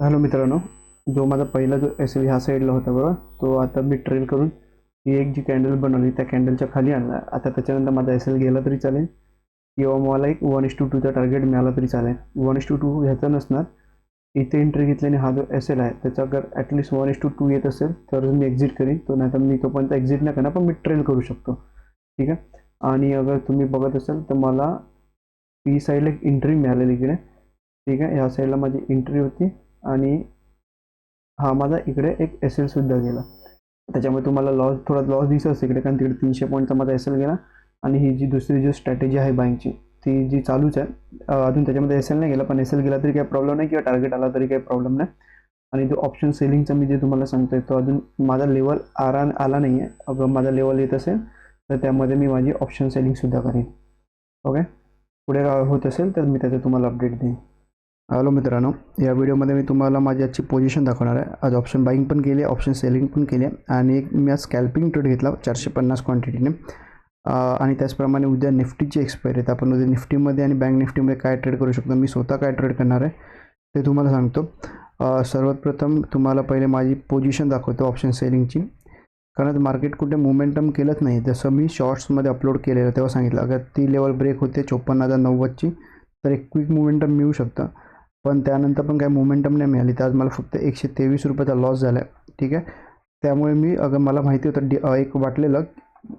Hello मित्रांनो, जो माझा पहिला जो एस एल ह्या साईडला होता बघा, तो आता मी ट्रेल करून ही एक जी कॅन्डल बनवली त्या कॅन्डलच्या खाली आणला. आता त्याच्यानंतर माझा एस एल गेला तरी चालेल किंवा मला एक 1:2चा टार्गेट मिळाला तरी चालेल. 1:2 ह्याचा नसणार. इथे एंट्री घेतल्याने हा जो एस एल आहे त्याचा अगर ॲटलिस्ट 1:2 येत असेल तर मी एक्झिट करीन. तो नाही तर मी तोपर्यंत एक्झिट नाही करणार, पण मी ट्रेल करू शकतो. ठीक आहे. आणि अगर तुम्ही बघत असाल तर मला ही साईडला एक एंट्री मिळालेली इकडे. ठीक आहे. ह्या साईडला माझी एंट्री होती आणि हा माझा इकडे एक एस एल सुद्धा गेला. त्याच्यामुळे तुम्हाला थोडा लॉस दिसत असेल इकडे, कारण तिकडे 300 पॉईंटचा माझा एस एल गेला. आणि ही जी दुसरी जी स्ट्रॅटेजी आहे बाईंगची ती जी चालूच आहे. अजून त्याच्यामध्ये एस एल नाही गेला, पण एस एल गेला तरी काही प्रॉब्लेम नाही किंवा टार्गेट आला तरी काही प्रॉब्लेम नाही. आणि जो ऑप्शन सेलिंगचा मी जे तुम्हाला सांगतोय तो अजून माझा लेवल आला नाही आहे. अगर माझा लेवल येत असेल तर त्यामध्ये मी माझी ऑप्शन सेलिंगसुद्धा करेन. ओके. पुढे होत असेल तर मी त्याचं तुम्हाला अपडेट देईन. हॅलो मित्रांनो, या व्हिडिओमध्ये मी तुम्हाला माझी आजची पोझिशन दाखवणार आहे. आज ऑप्शन बाईंग पण केली, ऑप्शन सेलिंग पण केली आणि एक मी आज स्कॅल्पिंग ट्रेड घेतला 450 क्वांटिटीने. आणि त्याचप्रमाणे उद्या निफ्टीची एक्सपायरी आहे. आपण उद्या निफ्टीमध्ये आणि बँक निफ्टीमध्ये काय ट्रेड करू शकतो, मी स्वतः काय ट्रेड करणार आहे ते तुम्हाला सांगतो. सर्वात प्रथम तुम्हाला पहिले माझी पोझिशन दाखवतो ऑप्शन सेलिंगची. कारण मार्केट कुठे मोमेंटम केलंच नाही. जसं मी शॉर्ट्समध्ये अपलोड केलेलं तेव्हा सांगितलं, अगर ती लेवल ब्रेक होते 54,090ची तर एक क्विक मोमेंटम मिळू शकतं. पण त्यानंतर पण काही मोमेंटम नाही मिळाली, तर आज मला फक्त 123 रुपयाचा लॉस झाला आहे. ठीक आहे. त्यामुळे मी अगर मला माहिती होतं एक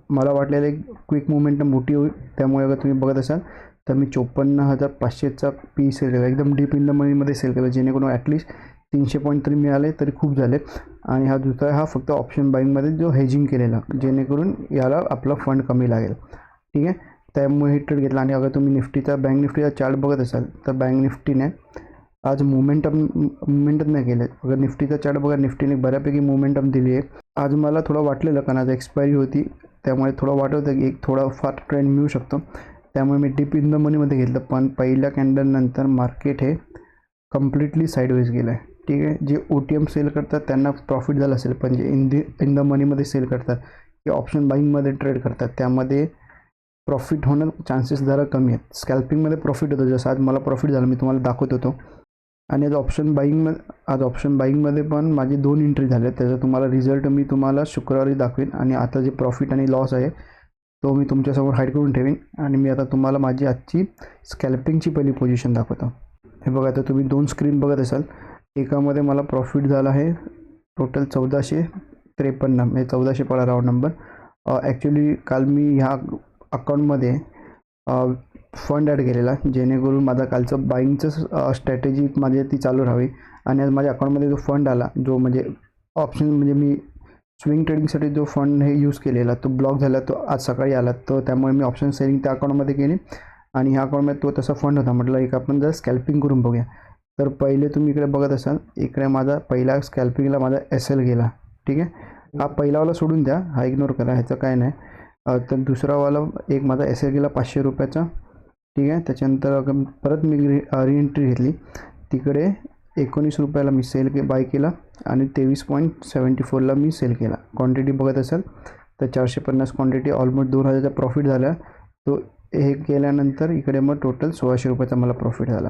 मला वाटलेलं एक क्विक मोमेंटम मोठी होईल. त्यामुळे अगर तुम्ही बघत असाल तर मी 54,500चा पी सेल केला, एकदम डीप इन द मनीमध्ये सेल केला, जेणेकरून ॲटलिस्ट 300 पॉईंट तरी मिळाले तरी खूप झाले. आणि हा दुसरा हा फक्त ऑप्शन बाईंगमध्ये जो हेजिंग केलेला, जेणेकरून याला आपला फंड कमी लागेल. ठीक आहे. त्यामुळे हे ट्रेड घेतला. आणि अगर तुम्ही बँक निफ्टीचा चार्ट बघत असाल तर बँक निफ्टीने आज मुवमेंटच नाही केलं. अगर निफ्टीचा चार्ट बघा, निफ्टीने बऱ्यापैकी मुवमेंटम दिली आहे. आज मला थोडं वाटलेलं, कारण आज एक्सपायरी होती त्यामुळे थोडं वाटत होतं की एक थोडा फार ट्रेंड मिळू शकतो. त्यामुळे मी डीप इन द मनीमध्ये घेतलं. पण पहिल्या कॅन्डलनंतर मार्केट हे कम्प्लिटली साईडवेज गेलं आहे. ठीक आहे. जे ओ टी एम सेल करतात त्यांना प्रॉफिट झालं असेल, पण जे इन द मनीमध्ये सेल करतात किंवा ऑप्शन बाईंगमध्ये ट्रेड करतात त्यामध्ये प्रॉफिट होणं चान्सेस जरा कमी आहेत. स्कॅल्पिंगमध्ये प्रॉफिट होतं, जसं आज मला प्रॉफिट झालं, मी तुम्हाला दाखवत होतो. आणि आज ऑप्शन बाईंगमध्ये पण माझी 2 एंट्री झाल्या. त्याचा तुम्हाला रिझल्ट मी तुम्हाला शुक्रवारी दाखवेन. आणि आता जे प्रॉफिट आणि लॉस आहे तो मी तुमच्यासमोर हाईड करून ठेवीन. आणि मी आता तुम्हाला माझी आजची स्कॅल्पिंगची पहिली पोझिशन दाखवतो. हे बघा, आता तुम्ही 2 स्क्रीन बघत असाल. एकामध्ये मला प्रॉफिट झाला आहे टोटल 1453, म्हणजे 1400 पडा राऊंड नंबर. ॲक्च्युली काल मी ह्या अकाउंटमध्ये फंड ॲड केलेला, जेणेकरून माझा कालचं बाईंगचं स्ट्रॅटेजी माझी ती चालू राहावी. आणि आज माझ्या अकाउंटमध्ये जो फंड आला, जो म्हणजे ऑप्शन म्हणजे मी स्विंग ट्रेडिंगसाठी जो फंड हे यूज केलेला तो ब्लॉक झाला, तो आज सकाळी आला. तो त्यामुळे मी ऑप्शन सेलिंग त्या अकाउंटमध्ये केली. आणि ह्या अकाउंटमध्ये तो तसा फंड होता. म्हटलं एक आपण जर स्कॅल्पिंग करून बघूया. तर पहिले तुम्ही इकडे बघत असाल, इकडे माझा पहिला स्कॅल्पिंगला माझा एस एल गेला. ठीक आहे. हा पहिलावाला सोडून द्या, हा इग्नोर करा, ह्याचं काय नाही. तर दुसरावाला एक माझा एस एल गेला 500 रुपयाचा. ठीक आहे. त्याच्यानंतर परत मी रीएंट्री घेतली. तिकडे 19 रुपयाला मी बाय केला आणि 23.74ला मी सेल केला. क्वांटिटी बघत असाल तर 450 क्वांटिटी, ऑलमोस्ट 2000चा प्रॉफिट झाला. तो हे केल्यानंतर इकडे मग टोटल 1600 रुपयाचा मला प्रॉफिट झाला.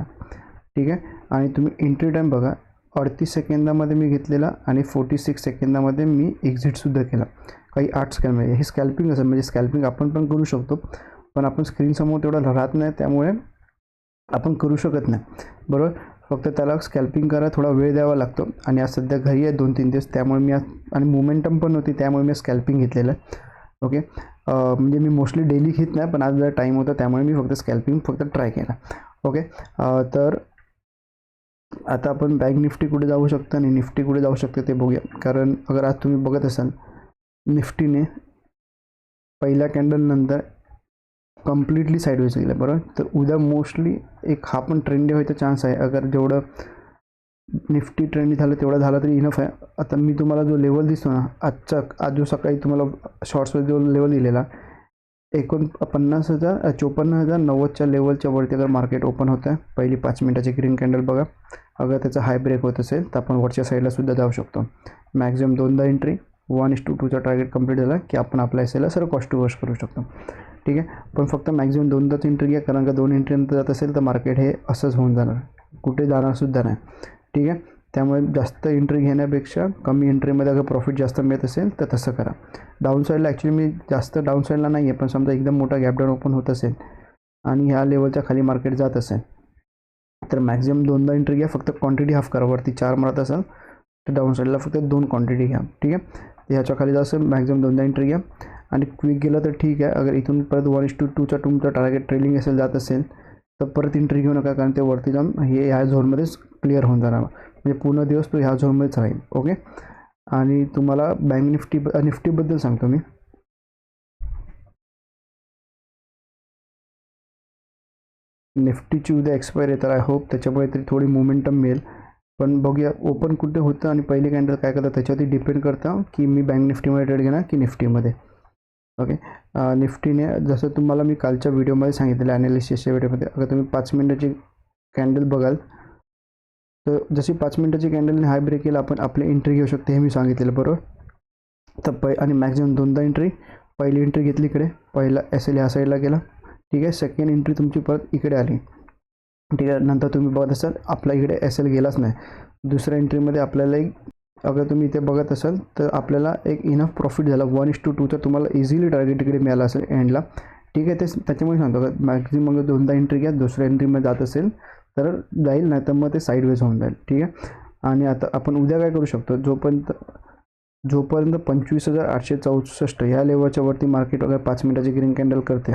ठीक आहे. आणि तुम्ही एंट्री टाईम बघा, 38 सेकंदामध्ये मी घेतलेला आणि 46 सेकंदामध्ये मी एक्झिटसुद्धा केला. काही 8 स्कॅल्पिंग, हे स्कॅल्पिंग असेल, म्हणजे स्कॅल्पिंग आपण पण करू शकतो, पण आपण स्क्रीनसमोर तेवढा राहत नाही, त्यामुळे आपण करू शकत नाही. बरोबर. फक्त त्याला स्कॅल्पिंग करायला थोडा वेळ द्यावा लागतो. आणि आज सध्या घरी आहे 2-3 दिवस, त्यामुळे मी आज, आणि मोमेंटम पण होती त्यामुळे मी स्कॅल्पिंग घेतलेलं आहे. ओके. म्हणजे मी मोस्टली डेली घेत नाही, पण आज जरा टाईम होता त्यामुळे मी फक्त स्कॅल्पिंग ट्राय केला. ओके. तर आता आपण बँक निफ्टी कुठे जाऊ शकतं आणि निफ्टी कुठे जाऊ शकते ते बघूया. कारण अगर आज तुम्ही बघत असाल, निफ्टीने पहिल्या कॅन्डलनंतर कम्प्लिटली साईडवेज गेलं. बरोबर. तर उद्या मोस्टली एक हा पण ट्रेंडी व्हायचा चान्स आहे. अगर जेवढं निफ्टी ट्रेंडी झालं तेवढं झालं तरी इनफ आहे. आता मी तुम्हाला जो लेवल दिसतो ना, आज जो सकाळी तुम्हाला शॉर्ट्समध्ये जो लेवल दिलेला 54,90च्या लेवलच्या वरती अगर मार्केट ओपन होतं आहे, पहिली 5 मिनिटाची ग्रीन कॅन्डल बघा. अगर त्याचा हाय ब्रेक होत असेल तर आपण वरच्या साईडला सुद्धा जाऊ शकतो. मॅक्झिमम 2दा एंट्री, 1:2चा टार्गेट कंप्लीट झाला की आपण आपल्या एसएलला सर्व कॉस्ट टू कॉस्ट करू शकतो. ठीक आहे. पण फक्त मॅक्झिमम 2दाच एंट्री घ्या, कारण का 2 एंट्रीनंतर जात असेल तर मार्केट हे असंच होऊन जाणार, कुठे जाणारसुद्धा नाही. ठीक आहे. त्यामुळे जास्त एंट्री घेण्यापेक्षा कमी एंट्रीमध्ये अगर प्रॉफिट जास्त मिळत असेल तर तसं करा. डाऊन साईडला ॲक्च्युली मी जास्त डाऊन साईडला नाही आहे, पण समजा एकदम मोठा गॅप डाऊन ओपन होत असेल आणि ह्या लेवलच्या खाली मार्केट जात असेल तर मॅक्झिमम 2दा एंट्री घ्या. फक्त क्वांटिटी हाफ करा. वरती 4 मारत असाल तर डाऊन साईडला फक्त 2 क्वांटिटी घ्या. ठीक आहे. ह्याच्या खाली जात असेल मॅक्झिमम 2दा एंट्री घ्या. आणि क्विक गेलं तर ठीक आहे. अगर इथून परत 1:2चा तुमचा टार्गेट ट्रेलिंग असेल जात असेल तर परत एंट्री घेऊ नका, कारण ते वरती जाऊन हे ह्या झोनमध्येच क्लिअर होऊन जाणार. म्हणजे पूर्ण दिवस तो ह्या झोनमध्येच राहील. ओके. आणि तुम्हाला बँक निफ्टीबद्दल सांगतो मी. निफ्टीची उद्या एक्सपायर आहे तर आय होप त्याच्यामुळे तरी थोडी मोमेंटम मिळेल. पण बघूया ओपन कुठे होतं आणि पहिली कॅन्डल काय करतं त्याच्यावरती डिपेंड करतं की मी बँक निफ्टीमध्ये ट्रेड घेणार की निफ्टीमध्ये. ओके. निफ्टीने जसं तुम्हाला मी कालच्या व्हिडिओमध्ये सांगितलेलं ॲनालिसिसच्या व्हिडिओमध्ये, अगर तुम्ही 5 मिनिटाची कॅन्डल बघाल तर जशी 5 मिनिटाची कॅन्डलने हाय ब्रेक केला आपण आपली एंट्री घेऊ शकते, हे मी सांगितलेलं बरोबर. तर आणि मॅक्झिमम 2दा एंट्री. पहिली एंट्री घेतली इकडे, पहिला एस एल ह्या साईडला गेला. ठीक आहे. सेकंड एंट्री तुमची परत इकडे आली. ठीक आहे. नंतर तुम्ही बघत असाल आपला इकडे एस एल गेलाच नाही. दुसऱ्या एंट्रीमध्ये आपल्याला अगर तुम्ही इथे बघत असाल तर आपल्याला एक इनफ प्रॉफिट झाला. 1:2चा तुम्हाला इझिली टार्गेट इकडे मिळाला असेल एंडला. ठीक आहे. त्याच्यामुळे सांगतो का मॅक्झिमम 2दा एंट्री घ्या. दुसऱ्या एंट्रीमध्ये जात असेल तर जाईल, नाही तर मग ते साईडवेज होऊन जाईल. ठीक आहे. आणि आता आपण उद्या काय करू शकतो, जोपर्यंत 25,864 ह्या लेवलच्या वरती मार्केट अगर 5 मिनिटाची ग्रीन कॅन्डल करते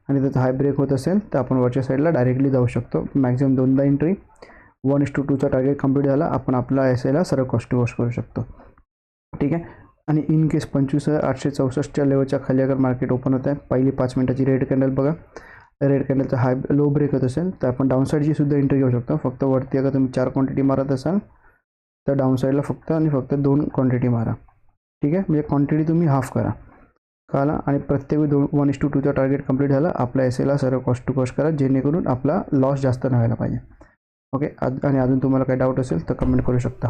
आणि त्याचा हाय ब्रेक होत असेल तर आपण वरच्या साईडला डायरेक्टली जाऊ शकतो. मॅक्झिमम 2दा एंट्री. 1:2चा टार्गेट कंप्लीट झाला, आपण आपला एस एला सरळ कॉस्ट टू कॉस्ट करू शकतो. ठीक आहे. आणि इन केस 25,864च्या लेवलच्या खाली अगर मार्केट ओपन होत आहे, पहिली 5 मिनिटाची रेड कॅन्डल बघा. रेड कॅन्डलचा हाय लो ब्रेक होत असेल तर आपण डाऊन साईडची सुद्धा एंट्री घेऊ शकतो. फक्त वरती अगर तुम्ही 4 क्वांटिटी मारत असाल तर डाऊन साईडला फक्त आणि फक्त 2 क्वांटिटी मारा. ठीक आहे. म्हणजे क्वांटिटी तुम्ही हाफ करा कळाला. आणि प्रत्येक 1:2चा टार्गेट कंप्लीट झाला, आपला एस एला सर्व कॉस्ट टू कॉस्ट करा, जेणेकरून आपला लॉस जास्त नाही व्हायला पाहिजे. ओके. आणि अजून तुम्हाला काही डाऊट असेल तर कमेंट करू शकता.